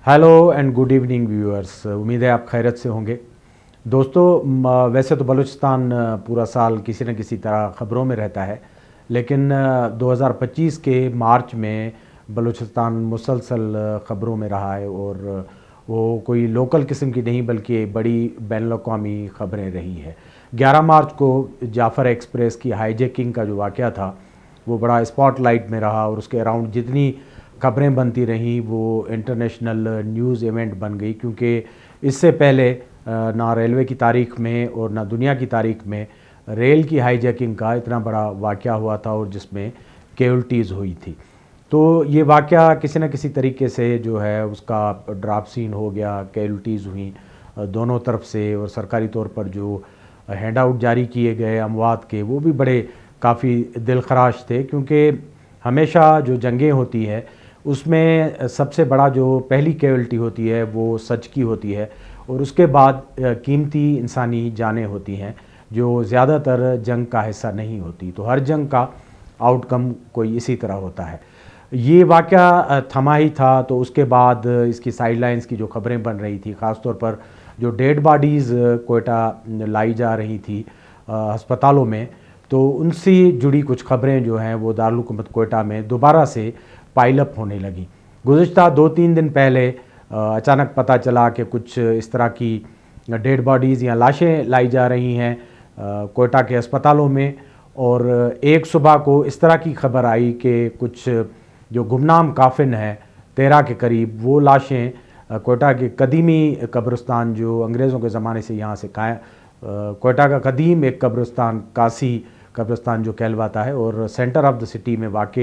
Hello and good evening viewers. उम्मीद है आप खैरियत से होंगे। दोस्तों, वैसे तो बलूचिस्तान पूरा साल किसी न किसी तरह ख़बरों में रहता है, लेकिन 2025 के मार्च में बलूचिस्तान मुसलसल ख़बरों में रहा है, और वो कोई लोकल किस्म की नहीं बल्कि बड़ी बैनुल-अक़वामी ख़बरें रही है। 11 मार्च को जाफ़र एक्सप्रेस की हाईजैकिंग का जो वाक़या था वो बड़ा स्पॉटलाइट में रहा, और उसके अराउंड जितनी खबरें बनती रहीं वो इंटरनेशनल न्यूज़ इवेंट बन गई, क्योंकि इससे पहले ना रेलवे की तारीख़ में और ना दुनिया की तारीख़ में रेल की हाईजैकिंग का इतना बड़ा वाक़या हुआ था और जिसमें कैजुअल्टीज़ हुई थी। तो ये वाक़या किसी न किसी तरीके से जो है उसका ड्राप सीन हो गया, कैजुअल्टीज़ हुई दोनों तरफ से, और सरकारी तौर पर जो हैंड आउट जारी किए गए अमवात के वो भी बड़े काफ़ी दिलखराश थे, क्योंकि हमेशा जो जंगें होती है उसमें सबसे बड़ा जो पहली कैजुअल्टी होती है वो सच की होती है, और उसके बाद कीमती इंसानी जानें होती हैं जो ज़्यादातर जंग का हिस्सा नहीं होती। तो हर जंग का आउटकम कोई इसी तरह होता है। ये वाक़या थमा ही था, तो उसके बाद इसकी साइडलाइंस की जो खबरें बन रही थी, ख़ास तौर पर जो डेड बॉडीज़ कोयटा लाई जा रही थी अस्पतालों में, तो उनसे जुड़ी कुछ खबरें जो हैं वो दारुल हुकूमत कोयटा में दोबारा से पाइलअप होने लगी। गुज़िश्ता 2-3 दिन पहले अचानक पता चला कि कुछ इस तरह की डेड बॉडीज़ या लाशें लाई जा रही हैं कोयटा के अस्पतालों में, और एक सुबह को इस तरह की खबर आई कि कुछ जो गुमनाम काफिन है 13 के करीब, वो लाशें कोयटा के कदीमी कब्रिस्तान जो अंग्रेज़ों के ज़माने से यहाँ से कोयटा का कदीम एक कब्रिस्तान कासी कब्रिस्तान जो कहलवाता है और सेंटर ऑफ द सिटी में वाक़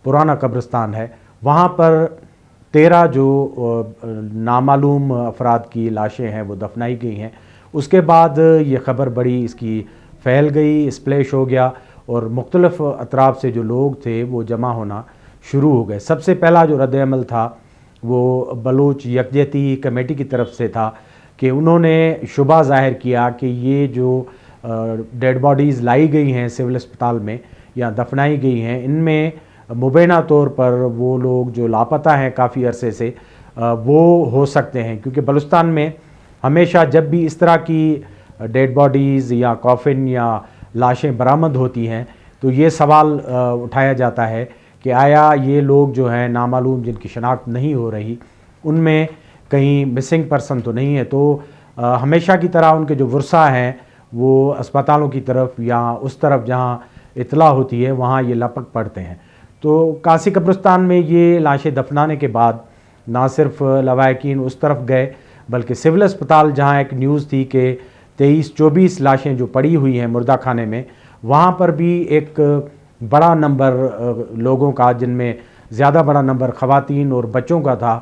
पुराना कब्रिस्तान है, वहाँ पर 13 जो नामालूम अफराद की लाशें हैं वो दफनाई गई हैं। उसके बाद ये ख़बर बड़ी इसकी फैल गई, स्प्लैश हो गया, और मुख्तलिफ़ अतराफ़ से जो लोग थे वो जमा होना शुरू हो गए। सबसे पहला जो रद्द-ए-अमल था वो बलूच यकजहती कमेटी की तरफ से था कि उन्होंने शुबा ज़ाहिर किया कि ये जो डेड बॉडीज़ लाई गई हैं सिविल अस्पताल में या दफनाई गई हैं, इनमें मुबैना तौर पर वो लोग जो लापता हैं काफ़ी अरसे से वो हो सकते हैं, क्योंकि बलूचिस्तान में हमेशा जब भी इस तरह की डेड बॉडीज़ या कॉफिन या लाशें बरामद होती हैं तो ये सवाल उठाया जाता है कि आया ये लोग जो हैं नामालूम जिनकी शनाख्त नहीं हो रही, उनमें कहीं मिसिंग पर्सन तो नहीं है। तो हमेशा की तरह उनके जो वर्सा हैं वो अस्पतालों की तरफ या उस तरफ जहाँ इतला होती है वहाँ ये लपक पड़ते हैं। तो कासी कब्रिस्तान में ये लाशें दफनाने के बाद ना सिर्फ लवाहिकीन उस तरफ गए, बल्कि सिविल अस्पताल जहाँ एक न्यूज़ थी कि 23-24 लाशें जो पड़ी हुई हैं मुर्दा खाने में, वहाँ पर भी एक बड़ा नंबर लोगों का, जिनमें ज़्यादा बड़ा नंबर ख़वातीन और बच्चों का था,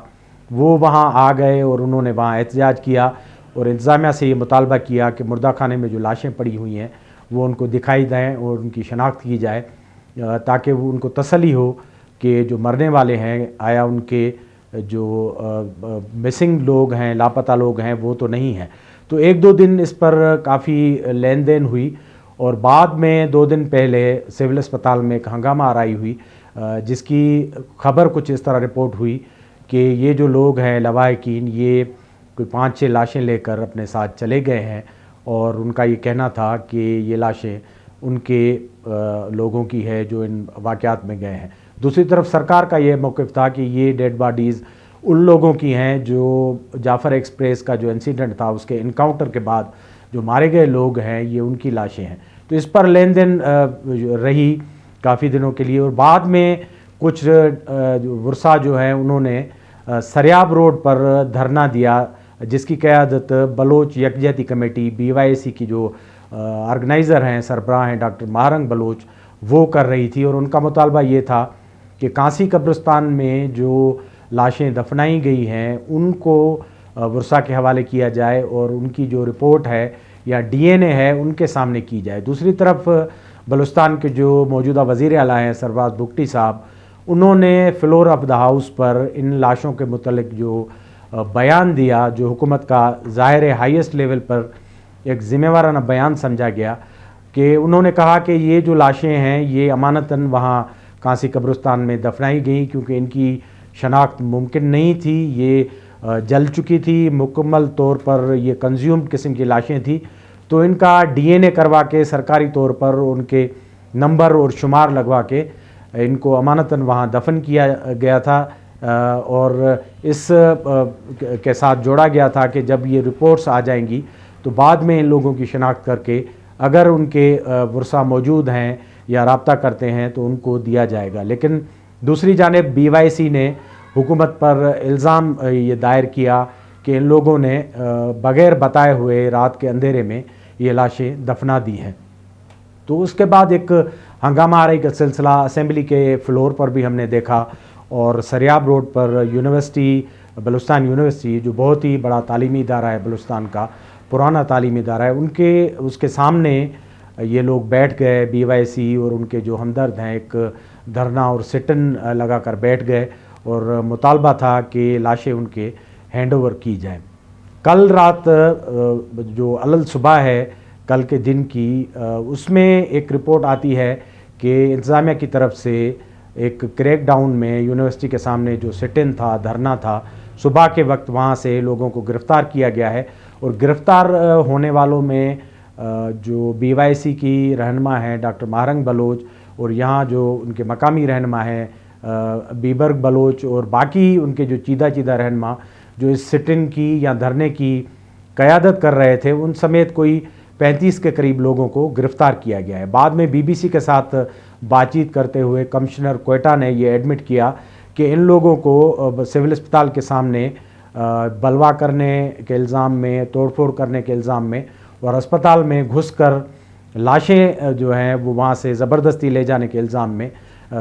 वो वहाँ आ गए और उन्होंने वहाँ एहतजाज किया और इंतज़ामिया से ये मुतालबा किया कि मुर्दा खाने में जो लाशें पड़ी हुई हैं वो उनको दिखाई दें और उनकी शनाख्त की जाए, ताकि वो उनको तसल्ली हो कि जो मरने वाले हैं आया उनके जो मिसिंग लोग हैं, लापता लोग हैं, वो तो नहीं हैं। तो 1-2 दिन इस पर काफ़ी लेन देन हुई, और बाद में 2 दिन पहले सिविल अस्पताल में एक हंगामा आराई हुई, जिसकी खबर कुछ इस तरह रिपोर्ट हुई कि ये जो लोग हैं लवाहिकीन, ये कोई 5-6 लाशें लेकर अपने साथ चले गए हैं, और उनका ये कहना था कि ये लाशें उनके लोगों की है जो इन वाक़यात में गए हैं। दूसरी तरफ सरकार का ये मौक़िफ़ था कि ये डेड बॉडीज़ उन लोगों की हैं जो जाफ़र एक्सप्रेस का जो इंसिडेंट था उसके इनकाउंटर के बाद जो मारे गए लोग हैं, ये उनकी लाशें हैं। तो इस पर लेन देन रही काफ़ी दिनों के लिए, और बाद में कुछ वर्सा जो हैं उन्होंने सरियाब रोड पर धरना दिया, जिसकी क़यादत बलोच यकजहती कमेटी BYAC की जो ऑर्गेनाइज़र हैं, सरबराह हैं डॉक्टर महारंग बलोच, वो कर रही थी। और उनका मुतालबा ये था कि कासी कब्रिस्तान में जो लाशें दफनाई गई हैं उनको वर्सा के हवाले किया जाए, और उनकी जो रिपोर्ट है या DNA है उनके सामने की जाए। दूसरी तरफ बलूचिस्तान के जो मौजूदा वज़ीर आला हैं सरबाज बुगटी साहब, उन्होंने फ्लोर ऑफ द हाउस पर इन लाशों के मुतल्लिक़ जो बयान दिया, जो हुकूमत का ज़ाहिर हाईएस्ट लेवल पर एक ज़िम्मेवाराना बयान समझा गया, कि उन्होंने कहा कि ये जो लाशें हैं ये अमानतन वहाँ कासी कब्रिस्तान में दफनाई गई, क्योंकि इनकी शनाख्त मुमकिन नहीं थी। ये جل چکی تھی، مکمل طور پر یہ کنزیوم قسم کی لاشیں تھیں، تو ان کا ڈی این اے کروا کے سرکاری طور پر ان کے نمبر اور شمار لگوا کے ان کو امانتاً وہاں دفن کیا گیا تھا، اور اس کے ساتھ جوڑا گیا تھا کہ جب یہ رپورٹس آ جائیں گی تو بعد میں ان لوگوں کی شناخت کر کے اگر ان کے ورثہ موجود ہیں یا رابطہ کرتے ہیں تو ان کو دیا جائے گا۔ لیکن دوسری جانب بی وائی سی نے حکومت پر الزام یہ دائر کیا کہ ان لوگوں نے بغیر بتائے ہوئے رات کے اندھیرے میں یہ لاشیں دفنا دی ہیں۔ تو اس کے بعد ایک ہنگامہ آرائی کا سلسلہ اسمبلی کے فلور پر بھی ہم نے دیکھا، اور سریاب روڈ پر یونیورسٹی، بلوچستان یونیورسٹی جو بہت ہی بڑا تعلیمی ادارہ ہے بلوچستان کا، پرانا تعلیمی ادارہ ہے، اس کے سامنے یہ لوگ بیٹھ گئے، بی وائی سی اور ان کے جو ہمدرد ہیں، ایک دھرنا اور سٹن لگا کر بیٹھ گئے اور مطالبہ تھا کہ لاشیں ان کے ہینڈ اوور کی جائیں۔ کل رات جو علل صبح ہے کل کے دن کی، اس میں ایک رپورٹ آتی ہے کہ انتظامیہ کی طرف سے ایک کریک ڈاؤن میں یونیورسٹی کے سامنے جو سٹن تھا، دھرنا تھا، صبح کے وقت وہاں سے لوگوں کو گرفتار کیا گیا ہے، اور گرفتار ہونے والوں میں جو بی وائی سی کی رہنما ہیں ڈاکٹر ماہرنگ بلوچ، اور یہاں جو ان کے مقامی رہنما ہیں بیبرگ بلوچ، اور باقی ان کے جو چیدہ رہنما جو اس سٹن کی یا دھرنے کی قیادت کر رہے تھے، ان سمیت کوئی 35 کے قریب لوگوں کو گرفتار کیا گیا ہے۔ بعد میں بی بی سی کے ساتھ بات چیت کرتے ہوئے کمشنر کوئٹہ نے یہ ایڈمٹ کیا کہ ان لوگوں کو سول اسپتال کے سامنے بلوا کرنے کے الزام میں، توڑ پھوڑ کرنے کے الزام میں، اور اسپتال میں گھس کر لاشیں جو ہیں وہ وہاں سے زبردستی لے جانے کے الزام میں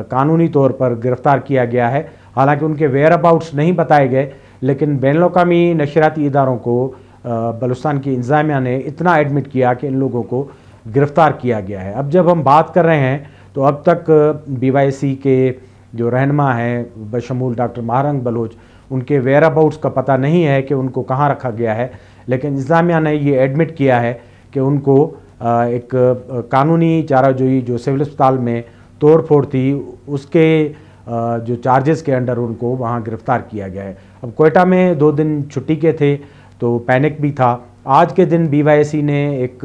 قانونی طور پر گرفتار کیا گیا ہے۔ حالانکہ ان کے ویئر اباؤٹس نہیں بتائے گئے، لیکن بین الاقوامی نشریاتی اداروں کو بلوچستان کی انتظامیہ نے اتنا ایڈمٹ کیا کہ ان لوگوں کو گرفتار کیا گیا ہے۔ اب جب ہم بات کر رہے ہیں تو اب تک بی وائی سی کے جو رہنما ہیں بشمول ڈاکٹر ماہرنگ بلوچ، ان کے ویئر اباؤٹس کا پتہ نہیں ہے کہ ان کو کہاں رکھا گیا ہے، لیکن انتظامیہ نے یہ ایڈمٹ کیا ہے کہ ان کو ایک قانونی چارہ جوئی جو سول اسپتال میں توڑ پھوڑ تھی اس کے جو چارجز کے انڈر ان کو وہاں گرفتار کیا گیا ہے۔ اب کوئٹہ میں 2 دن چھٹی کے تھے تو پینک بھی تھا۔ آج کے دن بی وائی سی نے ایک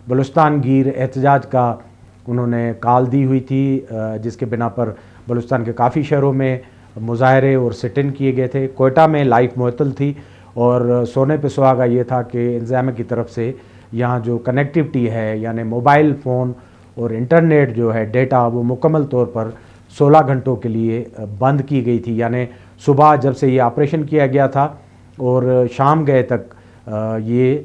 بلوچستان گیر احتجاج کا انہوں نے کال دی ہوئی تھی، جس کے بنا پر بلوچستان کے کافی شہروں میں مظاہرے اور سٹن کیے گئے تھے۔ کوئٹہ میں لائف معطل تھی، اور سونے پہ سہاگا یہ تھا کہ انتظامیہ کی طرف سے یہاں جو کنیکٹیوٹی ہے، یعنی موبائل فون اور انٹرنیٹ جو ہے ڈیٹا، وہ مکمل طور پر 16 گھنٹوں کے لیے بند کی گئی تھی۔ یعنی صبح جب سے یہ آپریشن کیا گیا تھا اور شام گئے تک یہ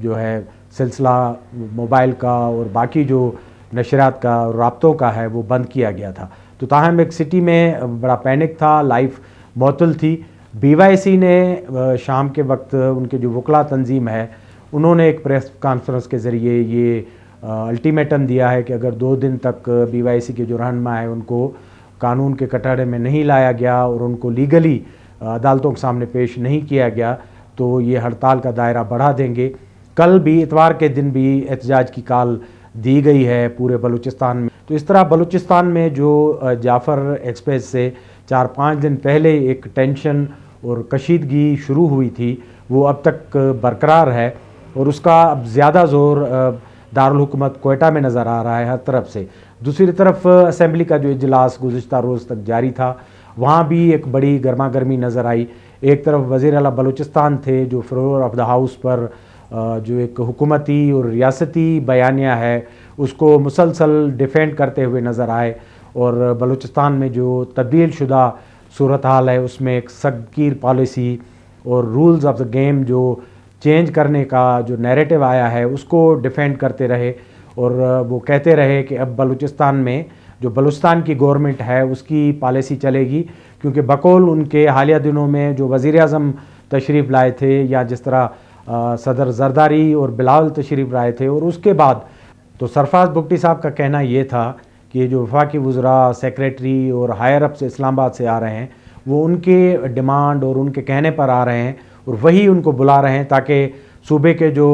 جو ہے سلسلہ موبائل کا اور باقی جو نشریات کا رابطوں کا ہے وہ بند کیا گیا تھا۔ تو تاہم ایک سٹی میں بڑا پینک تھا، لائف معطل تھی۔ بی وائی سی نے شام کے وقت ان کے جو وکلا تنظیم ہے انہوں نے ایک پریس کانفرنس کے ذریعے یہ الٹیمیٹم دیا ہے کہ اگر 2 دن تک بی وائی سی کے جو رہنما ہیں ان کو قانون کے کٹہرے میں نہیں لایا گیا اور ان کو لیگلی عدالتوں کے سامنے پیش نہیں کیا گیا تو یہ ہڑتال کا دائرہ بڑھا دیں گے۔ کل بھی اتوار کے دن بھی احتجاج کی کال دی گئی ہے پورے بلوچستان میں۔ تو اس طرح بلوچستان میں جو جعفر ایکسپریس سے 4-5 دن پہلے ایک ٹینشن اور کشیدگی شروع ہوئی تھی وہ اب تک برقرار ہے، اور اس کا اب زیادہ زور دارالحکومت کوئٹہ میں نظر آ رہا ہے ہر طرف سے۔ دوسری طرف اسمبلی کا جو اجلاس گزشتہ روز تک جاری تھا وہاں بھی ایک بڑی گرما گرمی نظر آئی۔ ایک طرف وزیر اعلیٰ بلوچستان تھے جو فلور آف دا ہاؤس پر جو ایک حکومتی اور ریاستی بیانیہ ہے اس کو مسلسل ڈیفینڈ کرتے ہوئے نظر آئے، اور بلوچستان میں جو تبدیل شدہ صورتحال ہے اس میں ایک سگگیر پالیسی اور رولز آف دا گیم جو چینج کرنے کا جو نیریٹو آیا ہے اس کو ڈیفینڈ کرتے رہے، اور وہ کہتے رہے کہ اب بلوچستان میں جو بلوچستان کی گورنمنٹ ہے اس کی پالیسی چلے گی، کیونکہ بقول ان کے حالیہ دنوں میں جو وزیر اعظم تشریف لائے تھے یا جس طرح صدر زرداری اور بلاول تشریف لائے تھے، اور اس کے بعد تو سرفراز بگٹی صاحب کا کہنا یہ تھا کہ جو وفاقی وزراء، سیکریٹری اور ہائر اپ سے اسلام آباد سے آ رہے ہیں وہ ان کے ڈیمانڈ اور ان کے کہنے پر آ رہے ہیں، اور وہی ان کو بلا رہے ہیں تاکہ صوبے کے جو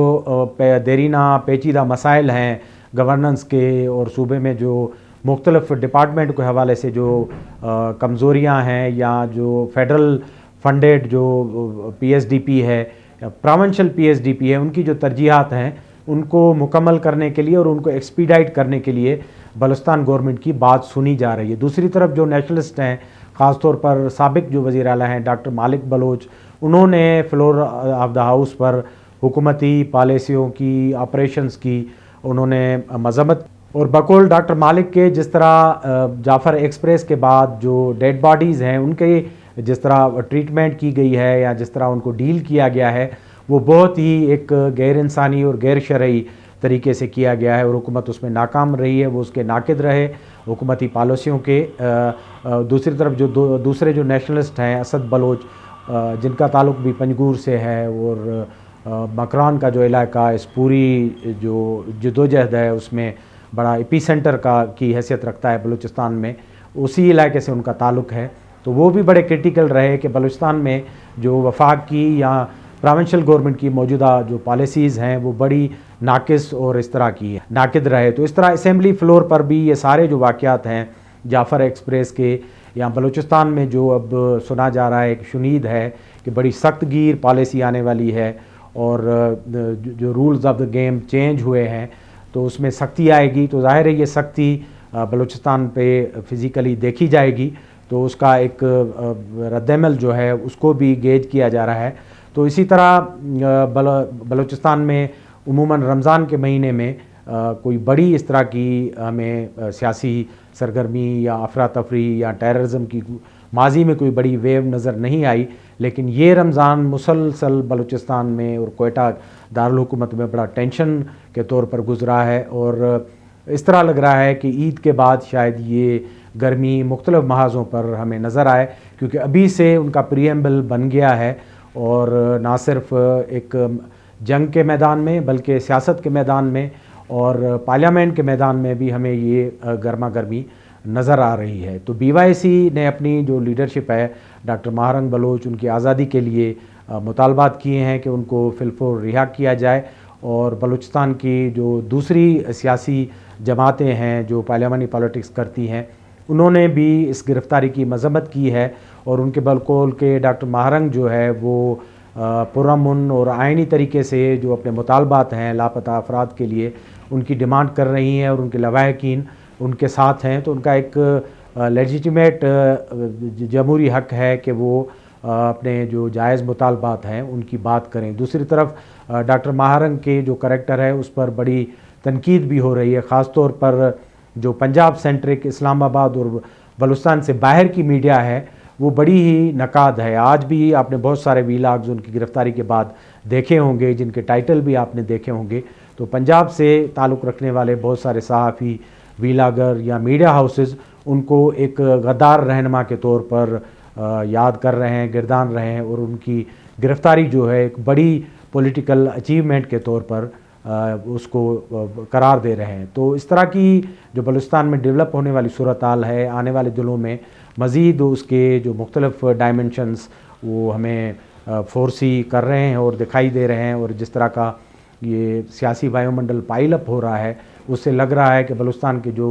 دیرینہ پیچیدہ مسائل ہیں گورننس کے، اور صوبے میں جو مختلف ڈپارٹمنٹ کے حوالے سے جو کمزوریاں ہیں یا جو فیڈرل फंडेड जो PSDP है, प्रोविंशियल PSDP है, उनकी जो तरजीहात हैं उनको मुकम्मल करने के लिए और उनको एक्सपीडाइट करने के लिए बलूचिस्तान गवर्नमेंट की बात सुनी जा रही है। दूसरी तरफ जो नेशनलिस्ट हैं, ख़ास तौर पर साबिक जो वज़ीर आला हैं डॉक्टर मालिक बलोच, उन्होंने फ्लोर ऑफ द हाउस पर हुकूमती पॉलिसियों की, ऑपरेशंस की उन्होंने मज़म्मत, और बकौल डॉक्टर मालिक के जिस तरह जाफ़र एक्सप्रेस के बाद जो डेड बॉडीज़ हैं उनके जिस तरह ट्रीटमेंट की गई है या जिस तरह उनको डील किया गया है वो बहुत ही एक गैर इंसानी और गैर शरई तरीके से किया गया है और हुकूमत उसमें नाकाम रही है, वो उसके नाकिद रहे हुकूमती पॉलिसियों के। दूसरी तरफ जो दूसरे जो नेशनलिस्ट हैं असद बलोच, जिनका ताल्लुक़ भी पंजगूर से है, और मकरान का जो इलाका इस पूरी जो जदोजहद है उसमें बड़ा एपी सेंटर की हैसियत रखता है बलूचिस्तान में, उसी इलाके से उनका ताल्लुक़ है। तो वो भी बड़े क्रिटिकल रहे कि बलूचिस्तान में जो वफाक की या प्रोविंशियल गवर्नमेंट की मौजूदा जो पॉलिसीज़ हैं वो बड़ी नाकिस और इस तरह की नाकिद रहे। तो इस तरह असेंबली फ्लोर पर भी ये सारे जो वाक़यात हैं जाफ़र एक्सप्रेस के, या बलूचिस्तान में जो अब सुना जा रहा है, एक शुनीद है कि बड़ी सख्त गिर पॉलिसी आने वाली है और जो rules of the game change हुए हैं तो उसमें सख्ती आएगी। तो ज़ाहिर है ये सख्ती बलूचिस्तान पे फ़िज़िकली देखी जाएगी, तो उसका एक रद्दअमल जो है उसको भी गेज किया जा रहा है। तो इसी तरह बलूचिस्तान में उमूमन रमज़ान के महीने में कोई बड़ी इस तरह की हमें सियासी सरगर्मी या अफरा तफरी या टेररिज्म की माजी में कोई बड़ी वेव नज़र नहीं आई, लेकिन ये रमज़ान मुसलसल बलूचिस्तान में और कोयटा दारुल हुकूमत में बड़ा टेंशन के तौर पर गुज़रा है। और इस तरह लग रहा है कि ईद के बाद शायद ये गर्मी मुख्तलिफ़ महाज़ों पर हमें नज़र आए, क्योंकि अभी से उनका प्रीएम्बल बन गया है और ना सिर्फ एक जंग के मैदान में बल्कि सियासत के मैदान में और पार्लियामेंट के मैदान में भी हमें ये गर्मा गर्मी नज़र आ रही है। तो BYC ने अपनी जो लीडरशिप है, डॉक्टर महारंग बलोच, उनकी आज़ादी के लिए मुतालबात किए हैं कि उनको फिलफोर रिहा किया जाए, और बलूचिस्तान की जो दूसरी सियासी जमातें हैं जो पार्लियामानी पॉलिटिक्स करती हैं उन्होंने भी इस गिरफ़्तारी की मज़म्मत की है। और उनके बलकौल के डॉक्टर महारंग जो है वो पुरअमन और आइनी तरीके से जो अपने मुतालबात हैं लापता अफराद के लिए उनकी डिमांड कर रही हैं और उनके लवाहकीन उनके साथ हैं। तो उनका एक लेजिटिमेट जमहूरी हक़ है कि वो अपने जो जायज़ मुतालबात हैं उनकी बात करें। दूसरी तरफ डॉक्टर महारंग के जो करैक्टर है उस पर बड़ी तनकीद भी हो रही है, ख़ास तौर पर जो पंजाब सेंट्रिक इस्लामाबाद और बलूचिस्तान से बाहर की मीडिया है वो बड़ी ही नकाद है। आज भी आपने बहुत सारे वीलाग्स उनकी गिरफ़्तारी के बाद देखे होंगे जिनके टाइटल भी आपने देखे होंगे। तो पंजाब से ताल्लुक़ रखने वाले बहुत सारे सहाफ़ी, वीलागर या मीडिया हाउसेस उनको एक गद्दार रहनुमा के तौर पर याद कर रहे हैं, गिरदान रहे हैं, और उनकी गिरफ़्तारी जो है एक बड़ी पॉलिटिकल अचीवमेंट के तौर पर उसको करार दे रहे हैं। तो इस तरह की जो बलूचिस्तान में डेवलप होने वाली सूरत हाल है, आने वाले दिनों में मज़ीद उसके जो मुख्तलिफ़ डायमेंशंस वो हमें फोर्सी कर रहे हैं और दिखाई दे रहे हैं। और जिस तरह का ये सियासी वायुमंडल पाइल अप हो रहा है उससे लग रहा है कि बलूचिस्तान के जो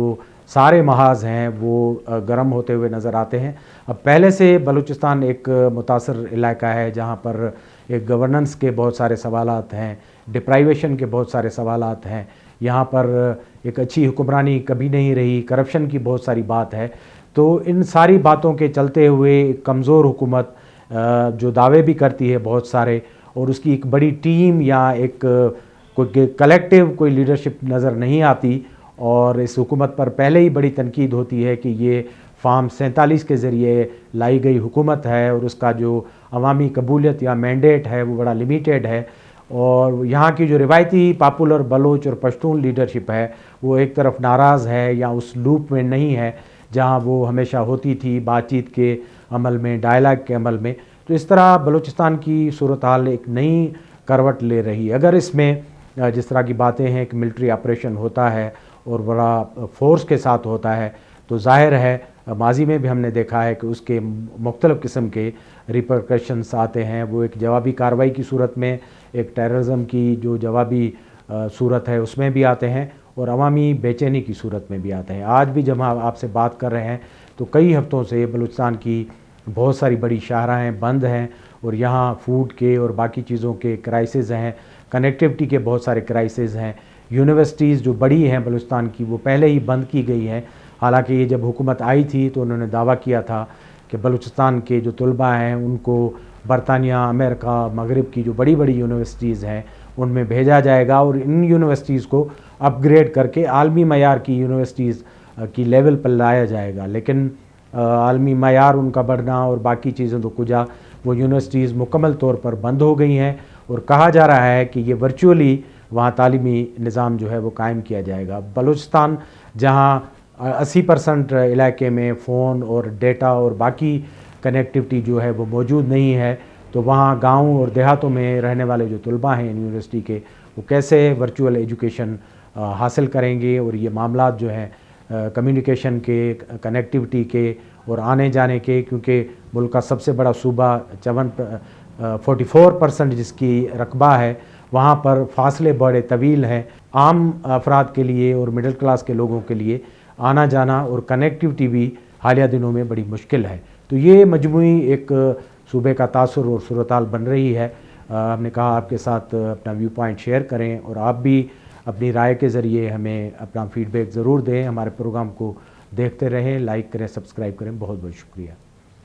सारे महाज हैं वो गर्म होते हुए नज़र आते हैं। अब पहले से बलूचिस्तान एक मुतासर इलाका है जहाँ पर एक गवर्नेंस के बहुत सारे सवालात हैं, डिप्राइवेशन के बहुत सारे सवालात हैं, यहाँ पर एक अच्छी हुक्मरानी कभी नहीं रही, करप्शन की बहुत सारी बात है। तो इन सारी बातों के चलते हुए कमज़ोर हुकूमत जो दावे भी करती है बहुत सारे, और उसकी एक बड़ी टीम या एक कोई कलेक्टिव कोई लीडरशिप नज़र नहीं आती। और इस हुकूमत पर पहले ही बड़ी तनकीद होती है कि ये फार्म 47 के ज़रिए लाई गई हुकूमत है और उसका जो अवामी कबूलियत या मैंडेट है वो बड़ा लिमिटेड है। और यहाँ की जो रिवायती पॉपुलर बलोच और पश्तून लीडरशिप है वो एक तरफ नाराज़ है या उस लूप में नहीं है जहाँ वो हमेशा होती थी बातचीत के अमल में, डायलॉग के अमल में। तो इस तरह बलूचिस्तान की सूरत हाल एक नई करवट ले रही है। अगर इसमें जिस तरह की बातें हैं कि मिलिट्री ऑपरेशन होता है और बड़ा फोर्स के साथ होता है, तो ज़ाहिर है माजी में भी हमने देखा है कि उसके मुख्तलिफ़ किस्म के रिपरकशंस आते हैं। वो एक जवाबी कार्रवाई की सूरत में, एक टेररिज्म की जो जवाबी सूरत है उसमें भी आते हैं, और अवामी बेचैनी की सूरत में भी आते हैं। आज भी जब हम आपसे बात कर रहे हैं तो कई हफ्तों से बलूचिस्तान की بہت ساری بڑی شاہراہیں بند ہیں اور یہاں فوڈ کے اور باقی چیزوں کے کرائسز ہیں، کنیکٹیوٹی کے بہت سارے کرائسز ہیں۔ یونیورسٹیز جو بڑی ہیں بلوچستان کی وہ پہلے ہی بند کی گئی ہیں، حالانکہ یہ جب حکومت آئی تھی تو انہوں نے دعویٰ کیا تھا کہ بلوچستان کے جو طلباء ہیں ان کو برطانیہ، امریکہ، مغرب کی جو بڑی بڑی یونیورسٹیز ہیں ان میں بھیجا جائے گا اور ان یونیورسٹیز کو اپ گریڈ کر کے عالمی معیار کی یونیورسٹیز کی لیول پر لایا جائے گا، لیکن عالمی معیار ان کا بڑھنا اور باقی چیزیں تو کجا وہ یونیورسٹیز مکمل طور پر بند ہو گئی ہیں، اور کہا جا رہا ہے کہ یہ ورچولی وہاں تعلیمی نظام جو ہے وہ قائم کیا جائے گا۔ بلوچستان جہاں 80% علاقے میں فون اور ڈیٹا اور باقی کنیکٹیوٹی جو ہے وہ موجود نہیں ہے، تو وہاں گاؤں اور دیہاتوں میں رہنے والے جو طلباء ہیں یونیورسٹی کے وہ کیسے ورچوئل ایجوکیشن حاصل کریں گے، اور یہ معاملات جو ہیں کمیونیکیشن کے، کنیکٹیوٹی کے اور آنے جانے کے، کیونکہ ملک کا سب سے بڑا صوبہ 44% جس کی رقبہ ہے، وہاں پر فاصلے بڑے طویل ہیں، عام افراد کے لیے اور مڈل کلاس کے لوگوں کے لیے آنا جانا اور کنیکٹیوٹی بھی حالیہ دنوں میں بڑی مشکل ہے۔ تو یہ مجموعی ایک صوبے کا تاثر اور صورتحال بن رہی ہے۔ ہم نے کہا آپ کے ساتھ اپنا ویو پوائنٹ شیئر کریں، اور آپ بھی اپنی رائے کے ذریعے ہمیں اپنا فیڈ بیک ضرور دیں۔ ہمارے پروگرام کو دیکھتے رہیں، لائک کریں، سبسکرائب کریں۔ بہت بہت شکریہ۔